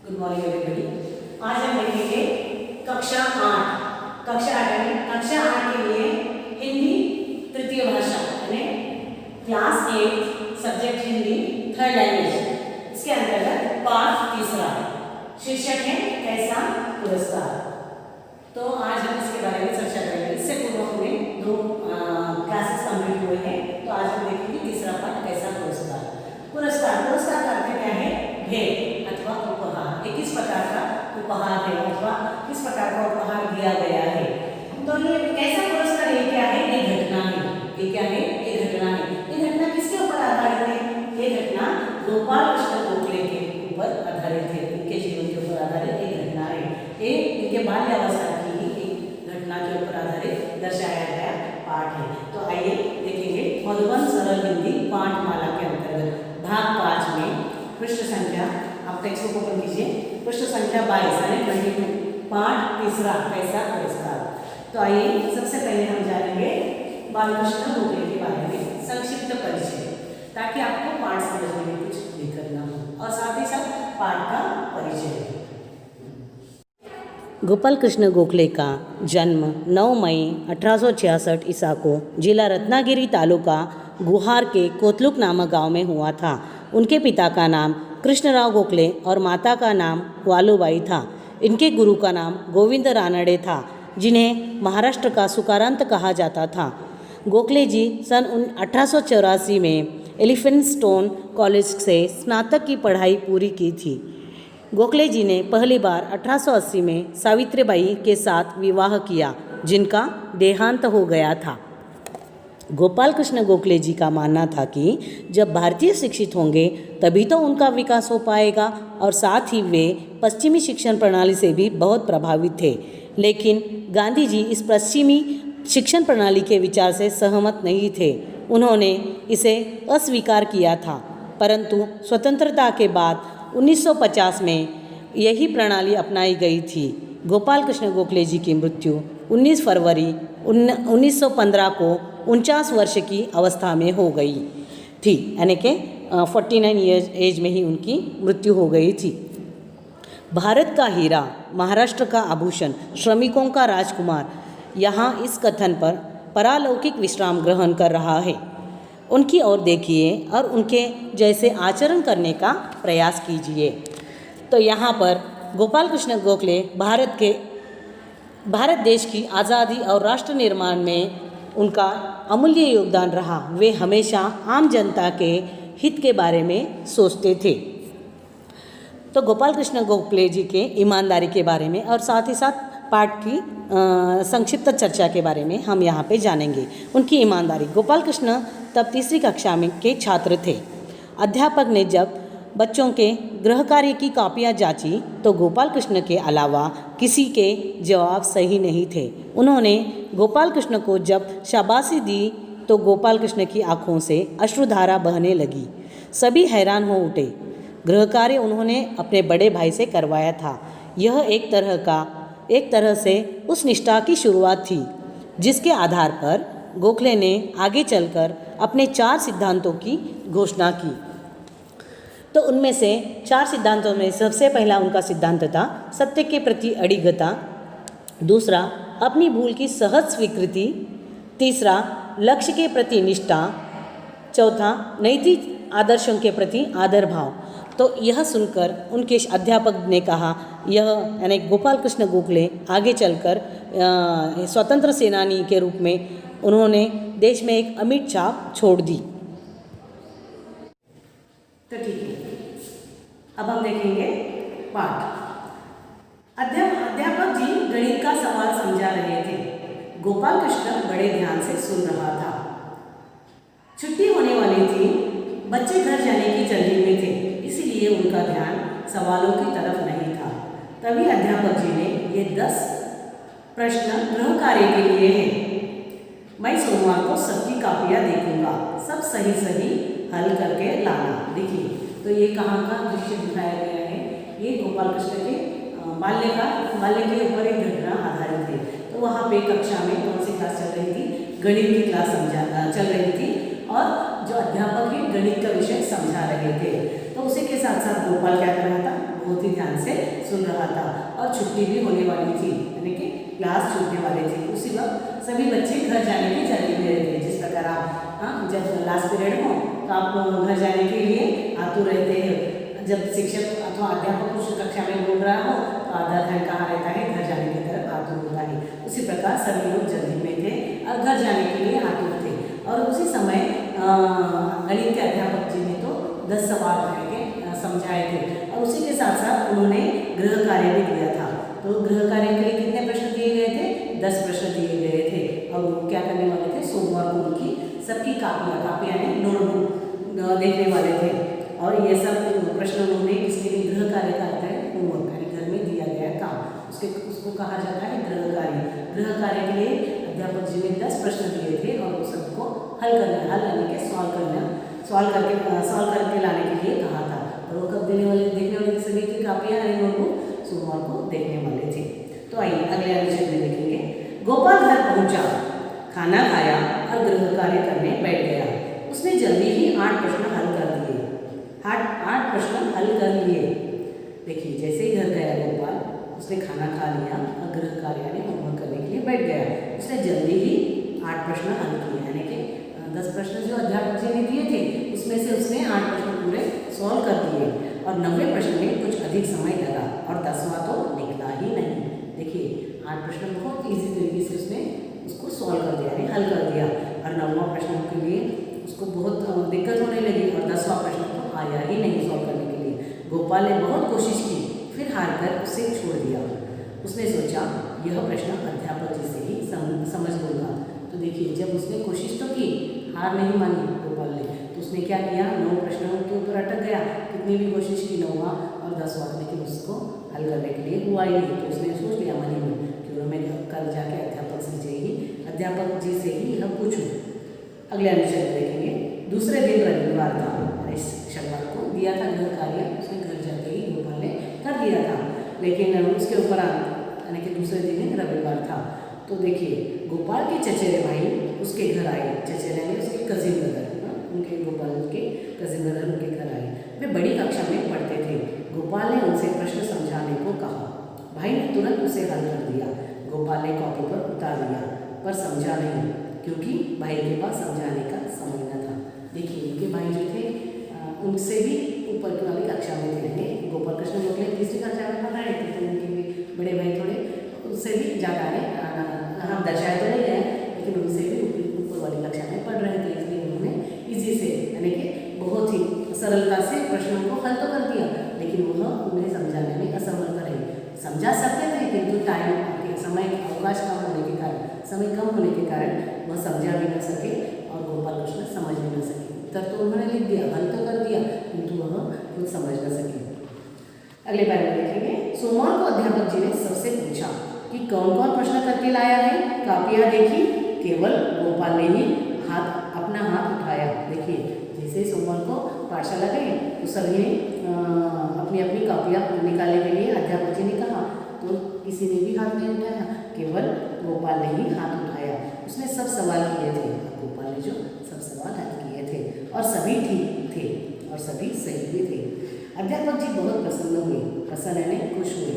Good morning everybody. आज हम देखेंगे कक्षा 8। कक्षा 8 के लिए हिंदी तृतीय भाषा यानी class 8 subject Hindi third language. इसके अंतर्गत पाठ तीसरा शीर्षक है कैसा पुरस्कार। तो आज हम इसके बारे में चर्चा करेंगे। इससे पूर्व हमें 2 क्लासेस कंप्लीट हुए हैं, तो आज हम देखेंगे तीसरा पाठ कैसा पुरस्कार। पुरस्कार का अर्थ क्या है? भेंट अथवा उपहार। ये किस प्रकार का उपहार है अथवा किस प्रकार का उपहार दिया गया है। तो ये कैसा पुरस्कार ये क्या है? ये घटना है। ये क्या है? ये घटना है। ये घटना किसके ऊपर आधारित है? ये घटना गोपाल कृष्ण गोखले के ऊपर आधारित है। इनके जीवन के ऊपर आधारित ये घटना है। ये इनके बाल्यावस्था की ही एक घटना के ऊपर आधारित दर्शाया गया पाठ है। तो आइए देखेंगे मधुबन सरल हिंदी पाठमाला के अंतर्गत भाग 5 में पृष्ठ संख्या, आप टेक्स्ट बुक ओपन कीजिए, पृष्ठ संख्या 22 यानी 22 पाठ तीसरा कैसा पुरस्कार। तो आइए सबसे पहले हम जानेंगे बालकृष्ण गोखले के बारे में संक्षिप्त परिचय, ताकि आपको पाठ समझने में कुछ दिक्कत ना हो और साथ ही साथ पाठ का परिचय। गोपाल कृष्ण गोखले का जन्म 9 मई 1866 ईसा को जिला रत्नागिरी तालुका गुहार के कोतलुक नामक गांव में हुआ था। उनके पिता का नाम कृष्णराव गोखले और माता का नाम वालूबाई था। इनके गुरु का नाम गोविंद रानड़े था, जिन्हें महाराष्ट्र का सुकारांत कहा जाता था। गोखले जी सन 1884 में एलिफेंट स्टोन कॉलेज से स्नातक की पढ़ाई पूरी की थी। गोखले जी ने पहली बार 1880 में सावित्रीबाई के साथ विवाह किया, जिनका देहांत हो गया था। गोपाल कृष्ण गोखले जी का मानना था कि जब भारतीय शिक्षित होंगे तभी तो उनका विकास हो पाएगा, और साथ ही वे पश्चिमी शिक्षण प्रणाली से भी बहुत प्रभावित थे। लेकिन गांधी जी इस पश्चिमी शिक्षण प्रणाली के विचार से सहमत नहीं थे। उन्होंने इसे अस्वीकार किया था, परंतु स्वतंत्रता के बाद 1950 में यही प्रणाली अपनाई गई थी। गोपाल कृष्ण गोखले जी की मृत्यु 19 फरवरी 1915 को 49 वर्ष की अवस्था में हो गई थी, यानी कि 49 ईयर्स एज में ही उनकी मृत्यु हो गई थी। भारत का हीरा, महाराष्ट्र का आभूषण, श्रमिकों का राजकुमार, यहाँ इस कथन पर परालौकिक विश्राम ग्रहण कर रहा है। उनकी ओर देखिए और उनके जैसे आचरण करने का प्रयास कीजिए। तो यहाँ पर गोपाल कृष्ण गोखले भारत देश की आज़ादी और राष्ट्र निर्माण में उनका अमूल्य योगदान रहा। वे हमेशा आम जनता के हित के बारे में सोचते थे। तो गोपाल कृष्ण गोखले जी के ईमानदारी के बारे में और साथ ही साथ पाठ की संक्षिप्त चर्चा के बारे में हम यहाँ पे जानेंगे। उनकी ईमानदारी। गोपाल कृष्ण तब तीसरी कक्षा में के छात्र थे। अध्यापक ने जब बच्चों के गृह कार्य की कॉपियाँ जांची तो गोपाल कृष्ण के अलावा किसी के जवाब सही नहीं थे। उन्होंने गोपाल कृष्ण को जब शाबाशी दी तो गोपाल कृष्ण की आंखों से अश्रुधारा बहने लगी। सभी हैरान हो उठे। गृह कार्य उन्होंने अपने बड़े भाई से करवाया था। यह एक तरह से उस निष्ठा की शुरुआत थी जिसके आधार पर गोखले ने आगे चलकर अपने 4 सिद्धांतों की घोषणा की। तो उनमें से 4 सिद्धांतों में सबसे पहला उनका सिद्धांत था सत्य के प्रति अडिगता, दूसरा अपनी भूल की सहज स्वीकृति, तीसरा लक्ष्य के प्रति निष्ठा, चौथा नैतिक आदर्शों के प्रति आदर भाव। तो यह सुनकर उनके अध्यापक ने कहा, यह यानी गोपाल कृष्ण गोखले आगे चलकर स्वतंत्र सेनानी के रूप में उन्होंने देश में एक अमिट छाप छोड़ दी। तो ठीक है, अब हम देखेंगे पाठ। अध्यापक जी गणित का सवाल समझा रहे थे। गोपाल कृष्ण बड़े ध्यान से सुन रहा था। छुट्टी होने वाली थी, बच्चे घर जाने की जल्दी में थे, इसीलिए उनका ध्यान सवालों की तरफ नहीं था। तभी अध्यापक जी ने ये 10 प्रश्न गृह कार्य के लिए हैं। मैं सोमवार को सबकी कापियाँ देखूंगा, सब सही हल करके लाना। देखिए, तो ये कहाँ का दृश्य दिखाया गया है? ये गोपाल कृष्ण के बाल्य के ऊपर एक घटना आधारित है। तो वहाँ पे कक्षा में कौन सी क्लास चल रही थी? गणित की क्लास चल रही थी, और जो अध्यापक है गणित का विषय समझा रहे थे। तो उसी के साथ साथ गोपाल क्या कर रहा था? बहुत ही ध्यान से सुन रहा था और छुट्टी भी होने वाली थी, यानी कि क्लास छूटने वाले थे। उसी वक्त सभी बच्चे घर जाने की जल्दी में रहते। जिस प्रकार आप जब लास्ट पीरियड हो तो आप घर जाने के लिए आतुर रहते हैं। जब शिक्षक अथवा अध्यापक कुछ कक्षा में बोल रहा हो तो आधा ध्यान कहाँ रहता है, घर जाने की तरफ आतुर होता है। उसी प्रकार सभी लोग जल्दी में थे और घर जाने के लिए आतुर थे। और उसी समय गणित के अध्यापक जी ने तो 10 सवाल समझाए थे और उसी के साथ साथ उन्होंने गृह कार्य भी दिया था। तो गृह कार्य के लिए कितने प्रश्न दिए गए थे? 10 प्रश्न दिए गए थे। और क्या करने वाले थे? सोमवार को उनकी सबकी कापियाँ ने नोटबुक देखने वाले थे। और ये सब प्रश्न उन्होंने इसके लिए गृह कार्य का आता है होमवर्क, यानी घर में दिया गया काम, उसको कहा जाता है गृह कार्य। गृह कार्य के लिए अध्यापक जी ने 10 प्रश्न दिए थे और उस सबको हल यानी कि सॉल्व करके लाने के लिए कहा था। और वो कब देखने वाले सभी की कापियाँ नोटबुक सोमवार को देखने वाले थे। तो आइए अगले अनुच्छेद में देखेंगे। गोपाल घर पहुंचा, खाना खाया और गृह कार्य करने बैठ गया। उसने जल्दी ही 8 प्रश्न हल कर दिए। 8 प्रश्न हल कर लिए। देखिए, जैसे ही घर गया गोपाल, उसने खाना खा लिया और गृह कार्य यानी होमवर्क करने के लिए बैठ गया। उसने जल्दी ही 8 प्रश्न हल किए, यानी कि 10 प्रश्न जो अध्यापक जी ने दिए थे उसमें से उसने 8 प्रश्न पूरे सॉल्व कर दिए। और 90 प्रश्न में कुछ अधिक समय लगा और 10वां तो निकला ही नहीं। देखिए, 8 प्रश्न बहुत ईजी तरीके से उसने उसको सॉल्व कर दिया, यानी हल कर दिया। और 9वां प्रश्न के लिए उसको बहुत दिक्कत होने लगी और 10वां प्रश्न तो आया ही नहीं सॉल्व करने के लिए। गोपाल ने बहुत कोशिश की, फिर हार कर उसे छोड़ दिया। उसने सोचा यह प्रश्न अध्यापक जी से ही समझ लूँगा। तो देखिए, जब उसने कोशिश तो की, हार नहीं मानी गोपाल ने, तो उसने क्या किया, 9 प्रश्नों के ऊपर अटक गया। कितनी भी कोशिश की, 9वां और 10वां, लेकिन उसको हल करने के लिए हुआ ही नहीं। तो उसने सोच लिया मन ही में, क्यों मैं कल जाके अध्यापक जी से ही यह पूछूं। अगले अनुच्छेद देखेंगे। दूसरे दिन रविवार था, शनिवार को दिया था गृह कार्य, उसने घर जाके ही गोपाल ने कर दिया था। लेकिन उसके उपरांत यानी कि दूसरे दिन रविवार था। तो देखिए, गोपाल के चचेरे भाई उसके घर आए। चचेरे यानी उसके कजिन ब्रदर, उनके गोपाल के कजिन ब्रदर उनके घर आए। वे बड़ी कक्षा में पढ़ते थे। गोपाल ने उनसे प्रश्न समझाने को कहा। भाई ने तुरंत उसे हल कर दिया। गोपाल ने कॉपी पर उतार दिया, पर समझा नहीं, क्योंकि भाई के पास समझाने का समय न था। देखिए, उनके भाई जो थे उनसे भी ऊपर की वाली कक्षा में थे। गोपाल कृष्ण गोखले तीसरी कक्षा में पढ़ रहे थे, तो उनके भी बड़े भाई थोड़े उससे भी ज़्यादा हम दर्शाए तो नहीं गए, लेकिन उनसे भी ऊपर वाली कक्षा में पढ़ रहे थे। इसलिए उन्होंने इजी से यानी कि बहुत ही सरलता से प्रश्नों को हल तो कर दिया, लेकिन वह उन्हें समझाने में असमर्थ रहे। समझा सकते थे, किंतु टाइम समय अवकाश कम होने के कारण, समय कम होने के कारण वह समझा भी न सके और गोपाल कृष्ण समझ भी न सके। उत्तर तो उन्होंने लिख दिया, हल तो कर दिया, किंतु वह खुद समझ न सके। अगले बार में देखेंगे। सोमवार को अध्यापक जी ने सबसे पूछा कि कौन कौन प्रश्न करके लाया है। कापियाँ देखी, केवल गोपाल ने ही अपना हाथ उठाया। देखिए, जैसे सोमवार को पाठशाला गए तो सभी ने अपनी अपनी कापियाँ निकालने के लिए अध्यापक जी ने कहा, तो किसी ने भी हाथ नहीं उठाया, केवल गोपाल ने ही हाथ उठाया। उसने सब सवाल किए थे, गोपाल ने जो सब सवाल हल किए थे और सभी ठीक थे और सभी सही भी थे। अध्यापक जी बहुत प्रसन्न हुए, प्रसन्न यानी खुश हुए।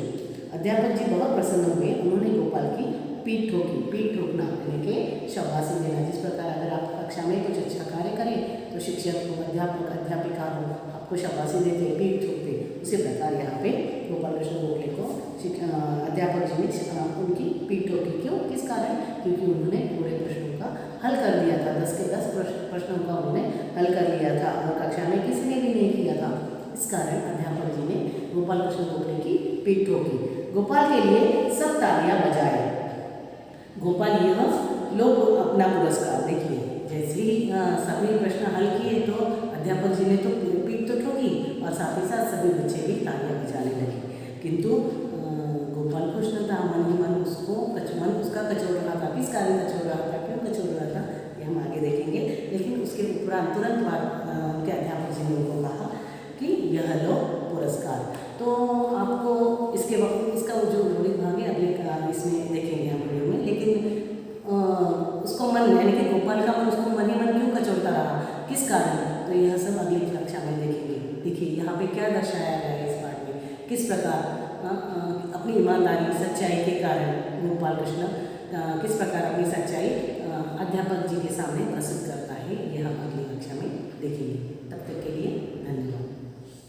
अध्यापक जी बहुत प्रसन्न हुए। उन्होंने गोपाल की पीठ ठोकी। पीठ ठोकना यानी कि शाबाशी देना। जिस प्रकार अगर आप कक्षा में कुछ अच्छा कार्य करें तो शिक्षक हो, अध्यापक अध्यापिका हो, आपको शाबाशी देते, पीठ ठोकते। उसी प्रकार यहाँ पे गोपाल कृष्ण गोखले को अध्यापक जी ने उनकी पीठ ठोकी। क्यों, किस कारण? क्योंकि उन्होंने पूरे प्रश्नों का हल कर दिया था। 10 के 10 प्रश्नों का उन्होंने हल कर लिया था और कक्षा में किसी ने भी नहीं किया था। इस कारण अध्यापक जी ने गोपाल कृष्ण गोखले की पीठ ठोकी। गोपाल के लिए सब तालियां बजाए। गोपाल यह लोग अपना पुरस्कार। देखिए, जैसे ही सभी प्रश्न हल किए तो अध्यापक जी ने तो पीठ तो ठोकी और साथ ही साथ सभी बच्चे भी तालियां बजाने लगे। किंतु गोपाल कृष्ण था, मन ही मन उसका कचोड़ रहा था। किस कारण कचोड़ रहा था, क्यों कचोड़ रहा था, ये हम आगे देखेंगे। लेकिन उसके उपरांत तुरंत बाद उनके अध्यापक जी ने उनको कहा कि यह लो पुरस्कार। तो आपको इसका जो मौलिक भाग है अगले इसमें देखेंगे हम वीडियो में। लेकिन उसको मन यानी कि गोपाल का मन उसको मन ही मन क्यों कचोड़ता रहा, किस कारण, तो यह सब अगली कक्षा में देखेंगे। देखिए, यहाँ पे क्या दर्शाया गया है इस पाठ में किस प्रकार अपनी ईमानदारी सच्चाई के कारण गोपाल कृष्ण किस प्रकार अपनी सच्चाई अध्यापक जी के सामने प्रस्तुत करता है, ये हम अगली कक्षा में देखेंगे।